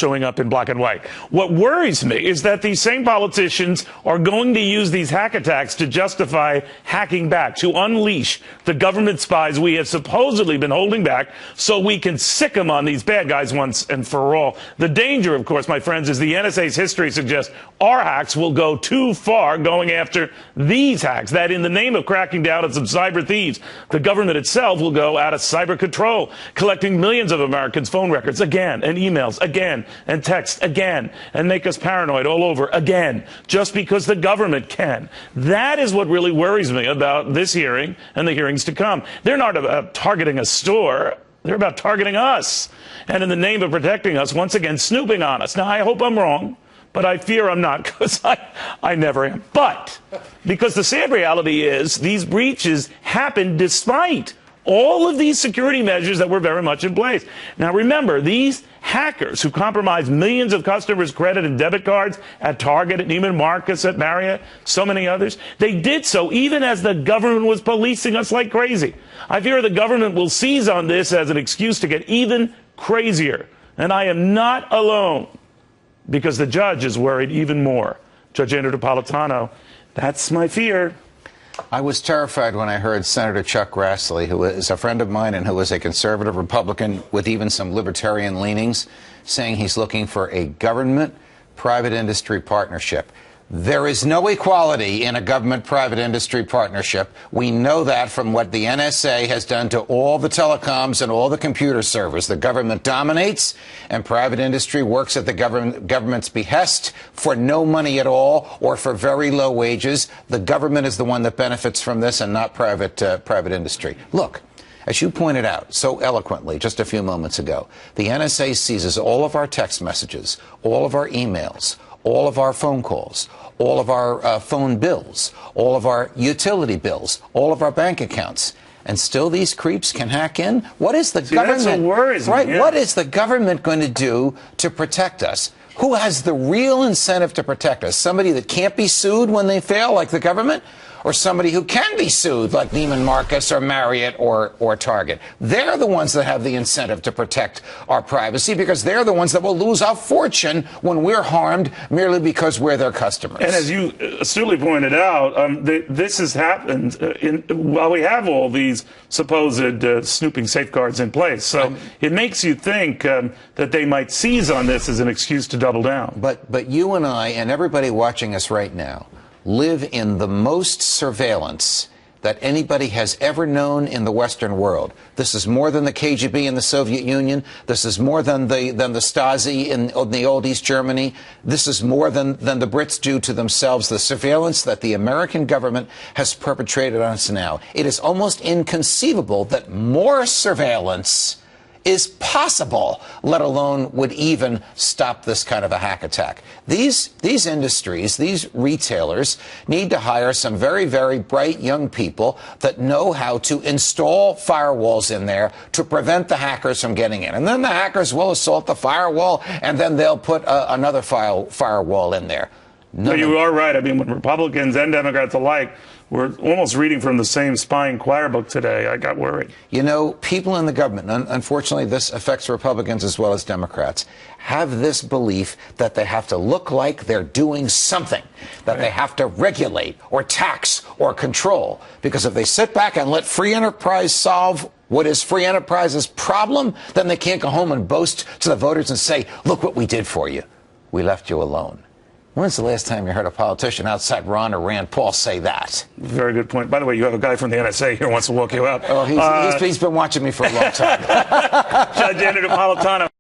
showing up in black and white. What worries me is that these same politicians are going to use these hack attacks to justify hacking back, to unleash the government spies we have supposedly been holding back so we can sick them on these bad guys once and for all. The danger, of course, my friends, is the NSA's history suggests our hacks will go too far going after these hacks, that in the name of cracking down on some cyber thieves, the government itself will go out of cyber control, collecting millions of Americans' phone records again, and emails again, and texts again, and make us paranoid all over again, just because the government can. That is what really worries me about this hearing and the hearings to come. They're not about targeting a store. They're about targeting us. And in the name of protecting us, once again, snooping on us. Now, I hope I'm wrong, but I fear I'm not, because I never am. But because the sad reality is these breaches happened despite all of these security measures that were very much in place. Now, remember, these hackers who compromised millions of customers' credit and debit cards at Target, at Neiman Marcus, at Marriott, so many others, they did so even as the government was policing us like crazy. I fear the government will seize on this as an excuse to get even crazier. And I am not alone, because the judge is worried even more. Judge Andrew Napolitano, that's my fear. I was terrified when I heard Senator Chuck Grassley, who is a friend of mine and who is a conservative Republican with even some libertarian leanings, saying he's looking for a government-private industry partnership. There is no equality in a government-private industry partnership. We know that from what the NSA has done to all the telecoms and all the computer servers. The government dominates, and private industry works at the government's behest for no money at all or for very low wages. The government is the one that benefits from this, and not private industry. Look, as you pointed out so eloquently just a few moments ago, the NSA seizes all of our text messages, all of our emails, all of our phone calls, all of our phone bills, all of our utility bills, all of our bank accounts. And still these creeps can hack in? What is the government? That's what worries me, right? yeah. What is the government going to do to protect us? Who has the real incentive to protect us? Somebody that can't be sued when they fail, like the government? Or somebody who can be sued, like Neiman Marcus or Marriott or Target? They're the ones that have the incentive to protect our privacy, because they're the ones that will lose our fortune when we're harmed merely because we're their customers. And as you astutely pointed out, this has happened while we have all these supposed snooping safeguards in place. So it makes you think that they might seize on this as an excuse to double down. But you and I and everybody watching us right now live in the most surveillance that anybody has ever known in the Western world. This is more than the KGB in the Soviet Union. This is more than the Stasi in the old East Germany. This is more than the Brits do to themselves. The surveillance that the American government has perpetrated on us now. It is almost inconceivable that more surveillance is possible, let alone would even stop this kind of a hack attack. These industries, these retailers, need to hire some very, very bright young people that know how to install firewalls in there to prevent the hackers from getting in. And then the hackers will assault the firewall, and then they'll put another firewall in there. No, you are right. I mean, when Republicans and Democrats alike were almost reading from the same spying choir book today, I got worried. You know, people in the government, unfortunately this affects Republicans as well as Democrats, have this belief that they have to look like they're doing something, that they have to regulate or tax or control. Because if they sit back and let free enterprise solve what is free enterprise's problem, then they can't go home and boast to the voters and say, look what we did for you. We left you alone. When's the last time you heard a politician outside Ron or Rand Paul say that? Very good point. By the way, you have a guy from the NSA here who wants to walk you out. Oh, he's been watching me for a long time. Judge Andrew Napolitano.